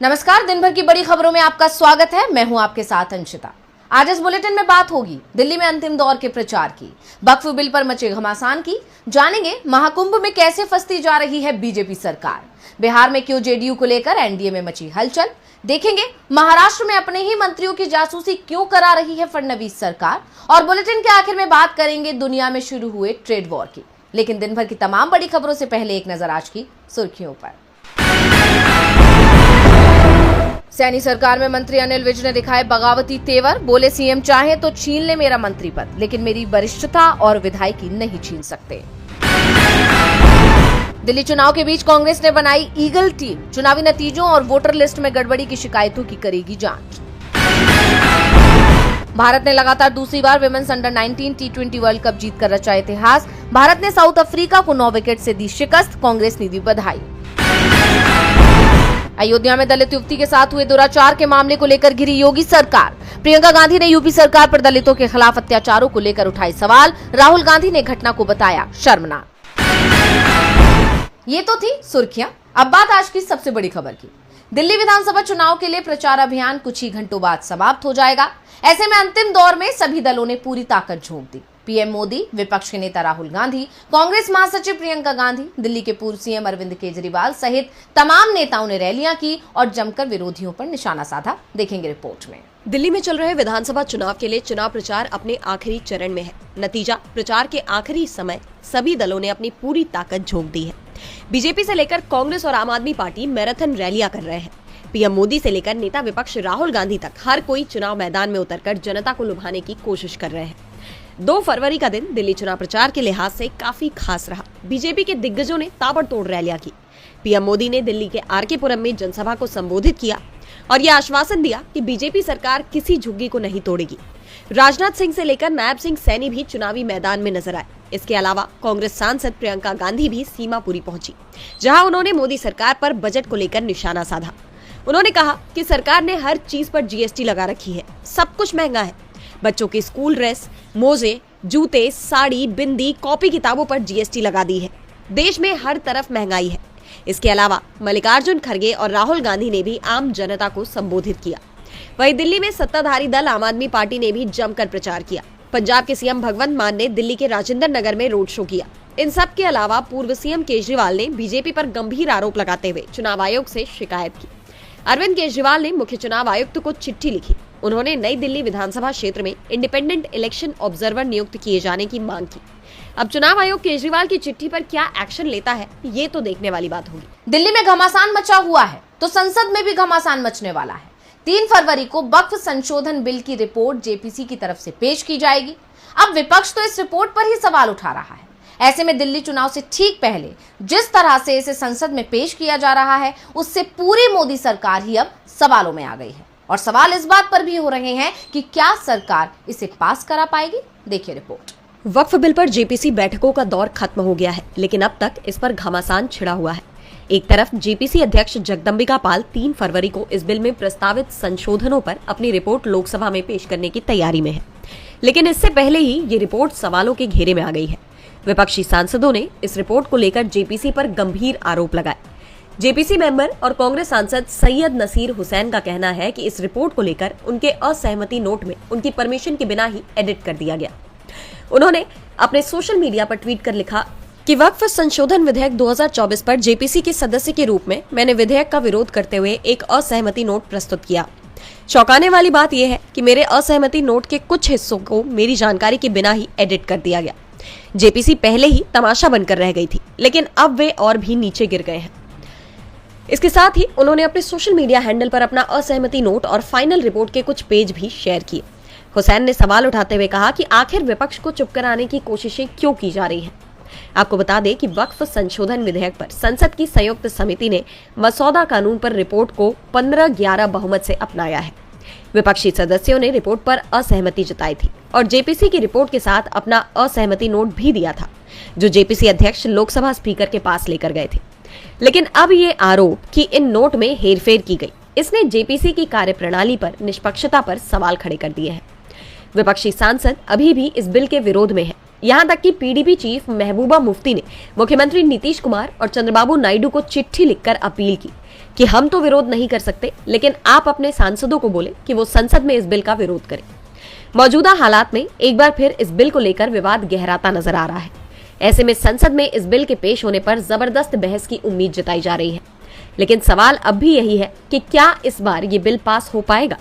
नमस्कार, दिन भर की बड़ी खबरों में आपका स्वागत है। मैं हूं आपके साथ अंशिता। आज इस बुलेटिन में बात होगी दिल्ली में अंतिम दौर के प्रचार की, वक्फ बिल पर मचे घमासान की, जानेंगे महाकुंभ में कैसे फंसती जा रही है बीजेपी सरकार, बिहार में क्यों जेडीयू को लेकर एनडीए में मची हलचल, देखेंगे महाराष्ट्र में अपने ही मंत्रियों की जासूसी क्यों करा रही है फडणवीस सरकार, और बुलेटिन के आखिर में बात करेंगे दुनिया में शुरू हुए ट्रेड वॉर की। लेकिन दिन भर की तमाम बड़ी खबरों से पहले एक नजर आज की सुर्खियों पर। सैनी सरकार में मंत्री अनिल विज ने दिखाए बगावती तेवर, बोले सीएम चाहे तो छीन ले मेरा मंत्री पद, लेकिन मेरी वरिष्ठता और विधायकी नहीं छीन सकते। दिल्ली चुनाव के बीच कांग्रेस ने बनाई ईगल टीम, चुनावी नतीजों और वोटर लिस्ट में गड़बड़ी की शिकायतों की करेगी जांच। भारत ने लगातार दूसरी बार women's under 19 T20 world cup जीतकर रचा इतिहास, भारत ने साउथ अफ्रीका को 9 विकेट से दी शिकस्त, कांग्रेस ने दी बधाई। अयोध्या में दलित युवती के साथ हुए दुराचार के मामले को लेकर घिरी योगी सरकार, प्रियंका गांधी ने यूपी सरकार पर दलितों के खिलाफ अत्याचारों को लेकर उठाए सवाल, राहुल गांधी ने घटना को बताया शर्मनाक। ये तो थी सुर्खियां, अब बात आज की सबसे बड़ी खबर की। दिल्ली विधानसभा चुनाव के लिए प्रचार अभियान कुछ ही घंटों बाद समाप्त हो जाएगा। ऐसे में अंतिम दौर में सभी दलों ने पूरी ताकत झोंक दी। पीएम मोदी, विपक्ष के नेता राहुल गांधी, कांग्रेस महासचिव प्रियंका गांधी, दिल्ली के पूर्व सीएम अरविंद केजरीवाल सहित तमाम नेताओं ने रैलियां की और जमकर विरोधियों पर निशाना साधा। देखेंगे रिपोर्ट में। दिल्ली में चल रहे विधानसभा चुनाव के लिए चुनाव प्रचार अपने आखिरी चरण में है। नतीजा, प्रचार के आखिरी समय सभी दलों ने अपनी पूरी ताकत झोंक दी है। बीजेपी से लेकर कांग्रेस और आम आदमी पार्टी मैराथन रैलियां कर रहे हैं। पीएम मोदी से लेकर नेता विपक्ष राहुल गांधी तक हर कोई चुनाव मैदान में उतरकर जनता को लुभाने की कोशिश कर रहे हैं। 2 फरवरी का दिन दिल्ली चुनाव प्रचार के लिहाज से काफी खास रहा। बीजेपी के दिग्गजों ने ताबड़तोड़ रैलियां की। पीएम मोदी ने दिल्ली के आरके पुरम में जनसभा को संबोधित किया और यह आश्वासन दिया कि बीजेपी सरकार किसी झुग्गी को नहीं तोड़ेगी। राजनाथ सिंह से लेकर नायब सिंह सैनी भी चुनावी मैदान में नजर आए। इसके अलावा कांग्रेस सांसद प्रियंका गांधी भी सीमापुरी पहुंची, जहां उन्होंने मोदी सरकार पर बजट को लेकर निशाना साधा। उन्होंने कहा कि सरकार ने हर चीज पर जीएसटी लगा रखी है, सब कुछ महंगा है। बच्चों की स्कूल ड्रेस, मोजे, जूते, साड़ी, बिंदी, कॉपी किताबों पर जीएसटी लगा दी है। देश में हर तरफ महंगाई है। इसके अलावा मल्लिकार्जुन खड़गे और राहुल गांधी ने भी आम जनता को संबोधित किया। वहीं दिल्ली में सत्ताधारी दल आम आदमी पार्टी ने भी जमकर प्रचार किया। पंजाब के सीएम भगवंत मान ने दिल्ली के राजेंद्र नगर में रोड शो किया। इन सब के अलावा पूर्व सीएम केजरीवाल ने बीजेपी पर गंभीर आरोप लगाते हुए चुनाव आयोग से शिकायत की। अरविंद केजरीवाल ने मुख्य चुनाव आयुक्त को चिट्ठी लिखी। उन्होंने नई दिल्ली विधानसभा क्षेत्र में इंडिपेंडेंट इलेक्शन ऑब्जर्वर नियुक्त किए जाने की मांग की। अब चुनाव आयोग केजरीवाल की चिट्ठी पर क्या एक्शन लेता है, ये तो देखने वाली बात होगी। दिल्ली में घमासान मचा हुआ है तो संसद में भी घमासान मचने वाला है। 3 फरवरी को वक्फ संशोधन बिल की रिपोर्ट जेपीसी की तरफ से पेश की जाएगी। अब विपक्ष तो इस रिपोर्ट पर ही सवाल उठा रहा है। ऐसे में दिल्ली चुनाव से ठीक पहले जिस तरह से इसे संसद में पेश किया जा रहा है, उससे पूरी मोदी सरकार ही अब सवालों में आ गई है। और सवाल इस बात पर भी हो रहे हैं कि क्या सरकार इसे पास करा पाएगी। देखिए रिपोर्ट। वक्फ बिल पर जेपीसी बैठकों का दौर खत्म हो गया है, लेकिन अब तक इस पर घमासान छिड़ा हुआ है। एक तरफ जेपीसी अध्यक्ष जगदम्बिका पाल 3 फरवरी को इस बिल में प्रस्तावित संशोधनों पर अपनी रिपोर्ट लोकसभा में पेश करने की तैयारी में है, लेकिन इससे पहले ही ये रिपोर्ट सवालों के घेरे में आ गई है। विपक्षी सांसदों ने इस रिपोर्ट को लेकर जेपीसी पर गंभीर आरोप लगाए। जेपीसी मेंबर और कांग्रेस सांसद सैयद नसीर हुसैन का कहना है कि इस रिपोर्ट को लेकर उनके असहमति नोट में उनकी परमिशन के बिना ही एडिट कर दिया गया। उन्होंने अपने सोशल मीडिया पर ट्वीट कर लिखा कि वक्फ संशोधन विधेयक 2024 पर जेपीसी के सदस्य के रूप में मैंने विधेयक का विरोध करते हुए एक असहमति नोट प्रस्तुत किया। चौंकाने वाली बात यह है कि मेरे असहमति नोट के कुछ हिस्सों को मेरी जानकारी के बिना ही एडिट कर दिया गया। जेपीसी पहले ही तमाशा बनकर रह गई थी, लेकिन अब वे और भी नीचे गिर गए हैं। इसके साथ ही उन्होंने अपने सोशल मीडिया हैंडल पर अपना असहमति नोट और फाइनल रिपोर्ट के कुछ पेज भी शेयर किए। हुसैन ने सवाल उठाते हुए कहा कि आखिर विपक्ष को चुप कराने की कोशिशें क्यों की जा रही हैं। आपको बता दें कि वक्फ संशोधन विधेयक पर संसद की संयुक्त समिति ने मसौदा कानून पर रिपोर्ट को 15-11 बहुमत से अपनाया है। विपक्षी सदस्यों ने रिपोर्ट पर असहमति जताई थी और जेपीसी की रिपोर्ट के साथ अपना असहमति नोट भी दिया था, जो जेपीसी अध्यक्ष लोकसभा स्पीकर के पास लेकर गए थे। लेकिन अब ये आरोप कि इन नोट में हेरफेर की गई, इसने जेपीसी की कार्यप्रणाली पर निष्पक्षता पर सवाल खड़े कर दिए हैं। विपक्षी सांसद अभी भी इस बिल के विरोध में हैं। यहाँ तक कि पीडीपी चीफ महबूबा मुफ्ती ने मुख्यमंत्री नीतीश कुमार और चंद्रबाबू नायडू को चिट्ठी लिखकर अपील की कि हम तो विरोध नहीं कर सकते, लेकिन आप अपने सांसदों को बोले कि वो संसद में इस बिल का विरोध करें। मौजूदा हालात में एक बार फिर इस बिल को लेकर विवाद गहराता नजर आ रहा है। ऐसे में संसद में इस बिल के पेश होने पर जबरदस्त बहस की उम्मीद जताई जा रही है, लेकिन सवाल अब भी यही है कि क्या इस बार ये बिल पास हो पाएगा।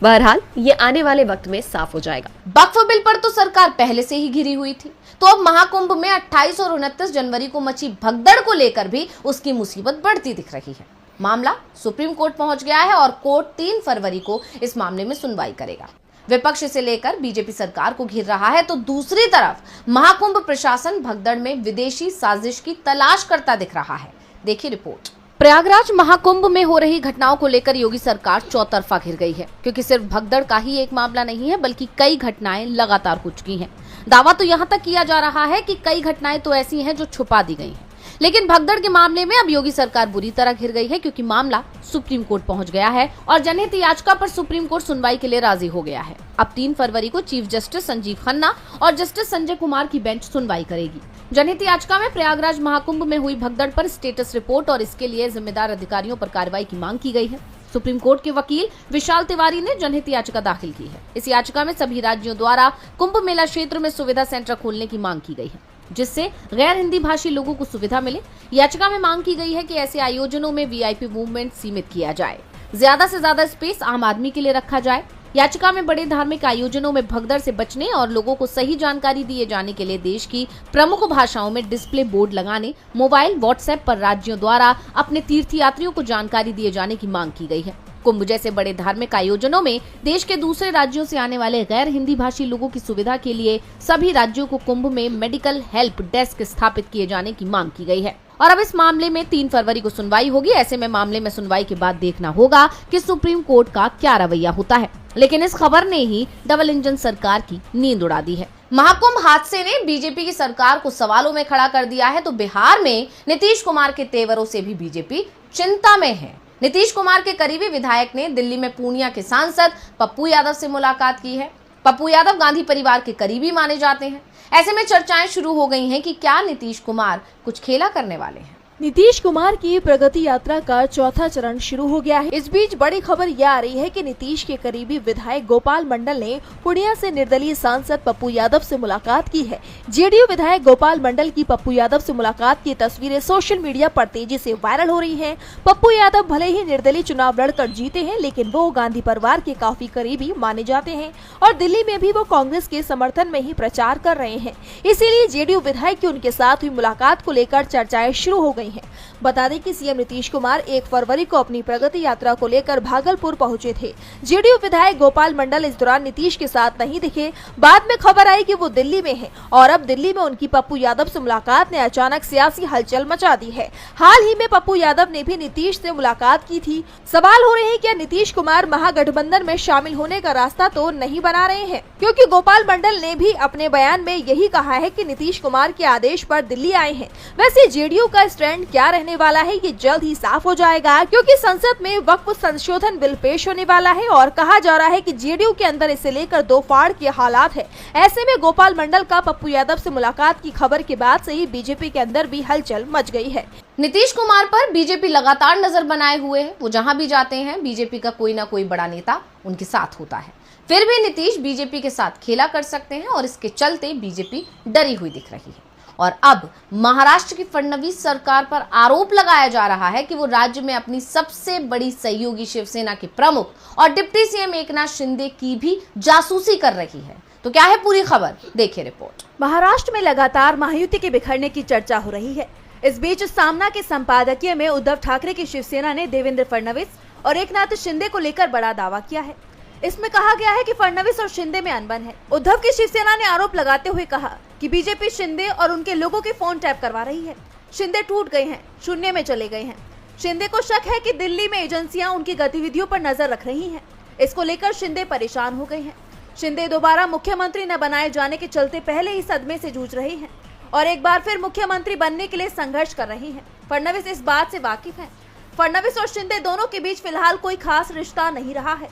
बहरहाल ये आने वाले वक्त में साफ हो जाएगा। वक्फ बिल पर तो सरकार पहले से ही घिरी हुई थी, तो अब महाकुंभ में 28 और 29 जनवरी को मची भगदड़ को लेकर भी उसकी मुसीबत बढ़ती दिख रही है। मामला सुप्रीम कोर्ट पहुंच गया है और कोर्ट 3 फरवरी को इस मामले में सुनवाई करेगा। विपक्ष इसे लेकर बीजेपी सरकार को घेर रहा है, तो दूसरी तरफ महाकुंभ प्रशासन भगदड़ में विदेशी साजिश की तलाश करता दिख रहा है। देखिए रिपोर्ट। प्रयागराज महाकुंभ में हो रही घटनाओं को लेकर योगी सरकार चौतरफा घिर गई है, क्योंकि सिर्फ भगदड़ का ही एक मामला नहीं है, बल्कि कई घटनाएं लगातार हो चुकी हैं। दावा तो यहां तक किया जा रहा है कि कई घटनाएं तो ऐसी हैं जो छुपा दी गई हैं। लेकिन भगदड़ के मामले में अब योगी सरकार बुरी तरह घिर गई है, क्योंकि मामला सुप्रीम कोर्ट पहुंच गया है और जनहित याचिका पर सुप्रीम कोर्ट सुनवाई के लिए राजी हो गया है। अब 3 फरवरी को चीफ जस्टिस संजीव खन्ना और जस्टिस संजय कुमार की बेंच सुनवाई करेगी। जनहित याचिका में प्रयागराज महाकुंभ में हुई भगदड़ पर स्टेटस रिपोर्ट और इसके लिए जिम्मेदार अधिकारियों पर कार्रवाई की मांग की गई है। सुप्रीम कोर्ट के वकील विशाल तिवारी ने जनहित याचिका दाखिल की है। इस याचिका में सभी राज्यों द्वारा कुंभ मेला क्षेत्र में सुविधा सेंटर खोलने की मांग की गई है, जिससे गैर हिंदी भाषी लोगों को सुविधा मिले। याचिका में मांग की गई है कि ऐसे आयोजनों में वीआईपी मूवमेंट सीमित किया जाए, ज्यादा से ज्यादा स्पेस आम आदमी के लिए रखा जाए। याचिका में बड़े धार्मिक आयोजनों में भगदड़ से बचने और लोगों को सही जानकारी दिए जाने के लिए देश की प्रमुख भाषाओं में डिस्प्ले बोर्ड लगाने, मोबाइल व्हाट्सएप पर राज्यों द्वारा अपने तीर्थयात्रियों को जानकारी दिए जाने की मांग की गई है। कुंभ जैसे बड़े धार्मिक आयोजनों में देश के दूसरे राज्यों से आने वाले गैर हिंदी भाषी लोगों की सुविधा के लिए सभी राज्यों को कुंभ में मेडिकल हेल्प डेस्क स्थापित किए जाने की मांग की गई है। और अब इस मामले में 3 फरवरी को सुनवाई होगी। ऐसे में मामले में सुनवाई के बाद देखना होगा कि सुप्रीम कोर्ट का क्या रवैया होता है। लेकिन इस खबर ने ही डबल इंजन सरकार की नींद उड़ा दी है। महाकुंभ हादसे ने बीजेपी की सरकार को सवालों में खड़ा कर दिया है, तो बिहार में नीतीश कुमार के तेवरों से भी बीजेपी चिंता में है। नीतीश कुमार के करीबी विधायक ने दिल्ली में पूर्णिया के सांसद पप्पू यादव से मुलाकात की है। पप्पू यादव गांधी परिवार के करीबी माने जाते हैं। ऐसे में चर्चाएं शुरू हो गई हैं कि क्या नीतीश कुमार कुछ खेला करने वाले हैं। नीतीश कुमार की प्रगति यात्रा का चौथा चरण शुरू हो गया है। इस बीच बड़ी खबर यह आ रही है कि नीतीश के करीबी विधायक गोपाल मंडल ने पूर्णिया से निर्दलीय सांसद पप्पू यादव से मुलाकात की है। जेडीयू विधायक गोपाल मंडल की पप्पू यादव से मुलाकात की तस्वीरें सोशल मीडिया पर तेजी से वायरल हो रही हैं। पप्पू यादव भले ही निर्दलीय चुनाव लड़कर जीते हैं, लेकिन वो गांधी परिवार के काफी करीबी माने जाते हैं और दिल्ली में भी वो कांग्रेस के समर्थन में ही प्रचार कर रहे हैं। इसीलिए जेडीयू विधायक की उनके साथ हुई मुलाकात को लेकर चर्चाएं शुरू हो गई है। बता दें कि सीएम नीतीश कुमार 1 फरवरी को अपनी प्रगति यात्रा को लेकर भागलपुर पहुंचे थे। जेडीयू विधायक गोपाल मंडल इस दौरान नीतीश के साथ नहीं दिखे। बाद में खबर आई कि वो दिल्ली में हैं और अब दिल्ली में उनकी पप्पू यादव से मुलाकात ने अचानक सियासी हलचल मचा दी है। हाल ही में पप्पू यादव ने भी नीतीश से मुलाकात की थी। सवाल हो रहे हैं क्या नीतीश कुमार महागठबंधन में शामिल होने का रास्ता तो नहीं बना रहे हैं, क्योंकि गोपाल मंडल ने भी अपने बयान में यही कहा है कि नीतीश कुमार के आदेश पर दिल्ली आए हैं। वैसे जेडीयू का स्टैंड क्या रहने वाला है ये जल्द ही साफ हो जाएगा, क्योंकि संसद में वक्फ संशोधन बिल पेश होने वाला है और कहा जा रहा है कि जेडीयू के अंदर इसे लेकर दो फाड़ के हालात है। ऐसे में गोपाल मंडल का पप्पू यादव से मुलाकात की खबर के बाद से ही बीजेपी के अंदर भी हलचल मच गई है। नीतीश कुमार पर बीजेपी लगातार नजर बनाए हुए है। वो जहां भी जाते हैं बीजेपी का कोई ना कोई बड़ा नेता उनके साथ होता है। फिर भी नीतीश बीजेपी के साथ खेला कर सकते हैं और इसके चलते बीजेपी डरी हुई दिख रही है। और अब महाराष्ट्र की फडणवीस सरकार पर आरोप लगाया जा रहा है कि वो राज्य में अपनी सबसे बड़ी सहयोगी शिवसेना के प्रमुख और डिप्टी सीएम एकनाथ शिंदे की भी जासूसी कर रही है। तो क्या है पूरी खबर, देखिए रिपोर्ट। महाराष्ट्र में लगातार महायुति के बिखरने की चर्चा हो रही है। इस बीच सामना के संपादकीय में उद्धव ठाकरे की शिवसेना ने देवेंद्र फडणवीस और एकनाथ शिंदे को लेकर बड़ा दावा किया है। इसमें कहा गया है कि फडणवीस और शिंदे में अनबन है। उद्धव की शिवसेना ने आरोप लगाते हुए कहा कि बीजेपी शिंदे और उनके लोगों के फोन टैप करवा रही है। शिंदे टूट गए हैं, शून्य में चले गए हैं। शिंदे को शक है कि दिल्ली में एजेंसियां उनकी गतिविधियों पर नजर रख रही हैं। इसको लेकर शिंदे परेशान हो गए हैं। शिंदे दोबारा मुख्यमंत्री न बनाए जाने के चलते पहले ही सदमे से जूझ रहे हैं और एक बार फिर मुख्यमंत्री बनने के लिए संघर्ष कर रहे हैं। फडणवीस इस बात से वाकिफ है। फडणवीस और शिंदे दोनों के बीच फिलहाल कोई खास रिश्ता नहीं रहा है।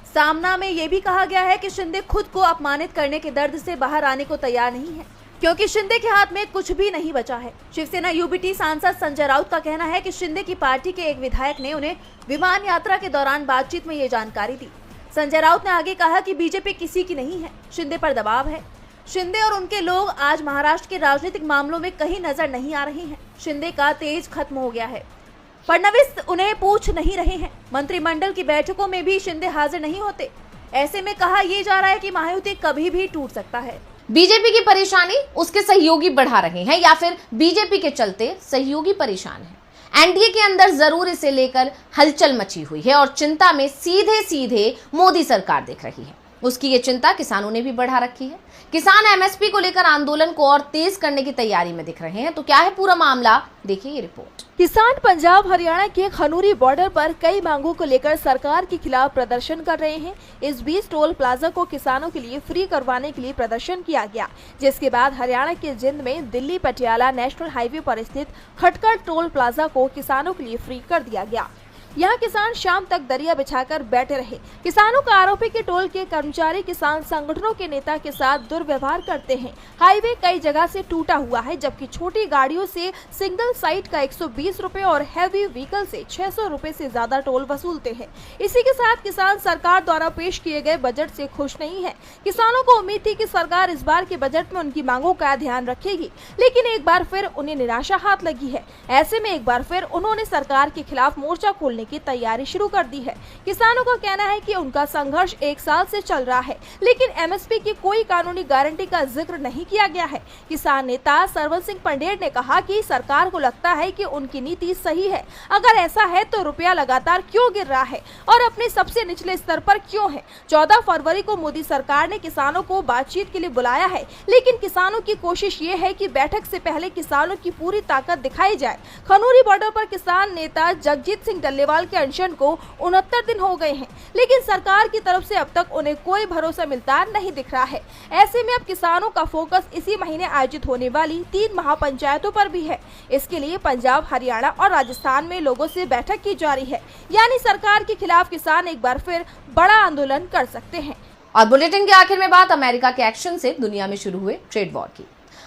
सामना में ये भी कहा गया है कि शिंदे खुद को अपमानित करने के दर्द से बाहर आने को तैयार नहीं है। क्योंकि शिंदे के हाथ में कुछ भी नहीं बचा है। शिवसेना यूबीटी सांसद संजय राउत का कहना है कि शिंदे की पार्टी के एक विधायक ने उन्हें विमान यात्रा के दौरान बातचीत में ये जानकारी दी। संजय राउत ने आगे कहा कि बीजेपी किसी की नहीं है, शिंदे पर दबाव है। शिंदे और उनके लोग आज महाराष्ट्र के राजनीतिक मामलों में कहीं नजर नहीं आ रहे हैं। शिंदे का तेज खत्म हो गया है। फडणवीस उन्हें पूछ नहीं रहे हैं। मंत्रिमंडल की बैठकों में भी शिंदे हाजिर नहीं होते। ऐसे में कहा यह जा रहा है कि महायुति कभी भी टूट सकता है। बीजेपी की परेशानी उसके सहयोगी बढ़ा रहे हैं या फिर बीजेपी के चलते सहयोगी परेशान हैं। एनडीए के अंदर जरूर इसे लेकर हलचल मची हुई है और चिंता में सीधे सीधे मोदी सरकार दिख रही है। उसकी ये चिंता किसानों ने भी बढ़ा रखी है। किसान एमएसपी को लेकर आंदोलन को और तेज करने की तैयारी में दिख रहे हैं। तो क्या है पूरा मामला, देखिए ये रिपोर्ट। किसान पंजाब हरियाणा के खनूरी बॉर्डर पर कई मांगों को लेकर सरकार के खिलाफ प्रदर्शन कर रहे हैं। इस बीच टोल प्लाजा को किसानों के लिए फ्री करवाने के लिए प्रदर्शन किया गया, जिसके बाद हरियाणा के जिंद में दिल्ली पटियाला नेशनल हाईवे पर स्थित खटकर टोल प्लाजा को किसानों के लिए फ्री कर दिया गया। यहाँ किसान शाम तक दरिया बिछाकर बैठे रहे। किसानों का आरोप है कि टोल के कर्मचारी किसान संगठनों के नेता के साथ दुर्व्यवहार करते हैं। हाईवे कई जगह से टूटा हुआ है, जबकि छोटी गाड़ियों से सिंगल साइड का 120 रुपए और हैवी व्हीकल से 600 रुपए से ज्यादा टोल वसूलते हैं। इसी के साथ किसान सरकार द्वारा पेश किए गए बजट से खुश नहीं है। किसानों को उम्मीद थी कि सरकार इस बार के बजट में उनकी मांगों का ध्यान रखेगी, लेकिन एक बार फिर उन्हें निराशा हाथ लगी है। ऐसे में एक बार फिर उन्होंने सरकार के खिलाफ मोर्चा खोलने की तैयारी शुरू कर दी है। किसानों का कहना है कि उनका संघर्ष 1 साल से चल रहा है, लेकिन एमएसपी की कोई कानूनी गारंटी का जिक्र नहीं किया गया है। किसान नेता सरवन सिंह पंडेर ने कहा कि सरकार को लगता है कि उनकी नीति सही है। अगर ऐसा है तो रुपया लगातार क्यों गिर रहा है और अपने सबसे निचले स्तर पर क्यों है। 14 फरवरी को मोदी सरकार ने किसानों को बातचीत के लिए बुलाया है, लेकिन किसानों की कोशिश ये है कि बैठक से पहले किसानों की पूरी ताकत दिखाई जाए। खनूरी बॉर्डर पर किसान नेता जगजीत सिंह डल्लेवाल के अनशन को 69 दिन हो गए हैं, लेकिन सरकार की तरफ से अब तक उन्हें कोई भरोसा मिलता नहीं दिख रहा है। ऐसे में अब किसानों का फोकस इसी महीने आयोजित होने वाली 3 महापंचायतों पर भी है। इसके लिए पंजाब, हरियाणा और राजस्थान में लोगों से बैठक की जा रही है, यानी सरकार के खिलाफ किसान एक बार फिर बड़ा आंदोलन कर सकते हैं। और बुलेटिन के आखिर में बात अमेरिका के एक्शन से दुनिया में शुरू हुए ट्रेड वॉर की।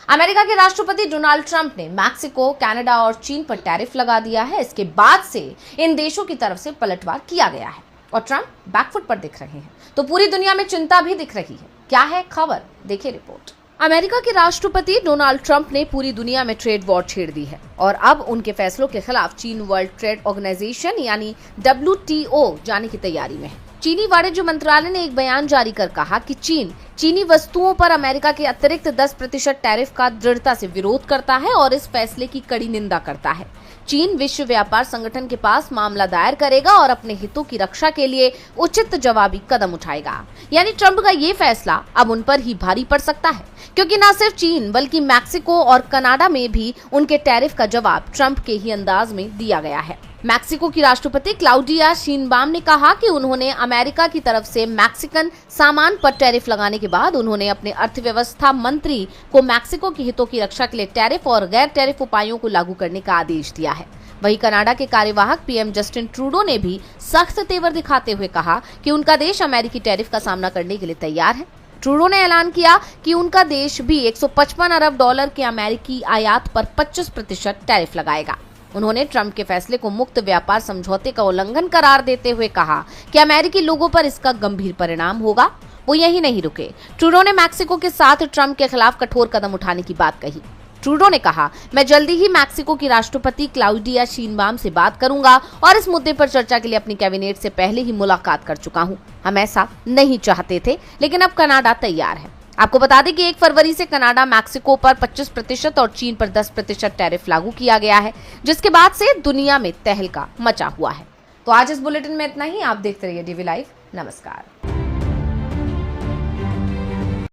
अमेरिका के राष्ट्रपति डोनाल्ड ट्रंप ने मैक्सिको, कनाडा और चीन पर टैरिफ लगा दिया है। इसके बाद से इन देशों की तरफ से पलटवार किया गया है और ट्रंप बैकफुट पर दिख रहे हैं। तो पूरी दुनिया में चिंता भी दिख रही है। क्या है खबर, देखिए रिपोर्ट। अमेरिका के राष्ट्रपति डोनाल्ड ट्रंप ने पूरी दुनिया में ट्रेड वॉर छेड़ दी है और अब उनके फैसलों के खिलाफ चीन वर्ल्ड ट्रेड ऑर्गेनाइजेशन यानी WTO जाने की तैयारी में है। चीनी वाणिज्य मंत्रालय ने एक बयान जारी कर कहा कि चीन चीनी वस्तुओं पर अमेरिका के अतिरिक्त 10% टैरिफ का दृढ़ता से विरोध करता है और इस फैसले की कड़ी निंदा करता है। चीन विश्व व्यापार संगठन के पास मामला दायर करेगा और अपने हितों की रक्षा के लिए उचित जवाबी कदम उठाएगा। यानी ट्रंप का ये फैसला अब उन पर ही भारी पड़ सकता है, क्योंकि न सिर्फ चीन बल्कि मैक्सिको और कनाडा में भी उनके टैरिफ का जवाब ट्रंप के ही अंदाज में दिया गया है। मैक्सिको की राष्ट्रपति क्लाउडिया शीनबाम ने कहा कि उन्होंने अमेरिका की तरफ से मैक्सिकन सामान पर टैरिफ लगाने के बाद उन्होंने अपने अर्थव्यवस्था मंत्री को मैक्सिको के हितों की रक्षा के लिए टैरिफ और गैर टैरिफ उपायों को लागू करने का आदेश दिया है। वहीं कनाडा के कार्यवाहक पीएम जस्टिन ट्रूडो ने भी सख्त तेवर दिखाते हुए कहा कि उनका देश अमेरिकी टैरिफ का सामना करने के लिए तैयार है। ट्रूडो ने ऐलान किया कि उनका देश भी $155 अरब के अमेरिकी आयात पर 25% टैरिफ लगाएगा। उन्होंने ट्रंप के फैसले को मुक्त व्यापार समझौते का उल्लंघन करार देते हुए कहा कि अमेरिकी लोगों पर इसका गंभीर परिणाम होगा। वो यही नहीं रुके। ट्रूडो ने मैक्सिको के साथ ट्रंप के खिलाफ कठोर कदम उठाने की बात कही। ट्रूडो ने कहा, मैं जल्दी ही मैक्सिको की राष्ट्रपति क्लाउडिया शीनबाम से बात करूंगा और इस मुद्दे पर चर्चा के लिए अपनी कैबिनेट से पहले ही मुलाकात कर चुका हूं। हम ऐसा नहीं चाहते थे, लेकिन अब कनाडा तैयार है। आपको बता दें कि 1 फरवरी से कनाडा, मैक्सिको पर 25% और चीन पर 10% टैरिफ लागू किया गया है, जिसके बाद से दुनिया में तहलका मचा हुआ है। तो आज इस बुलेटिन में इतना ही। आप देखते रहिए DV लाइव। नमस्कार।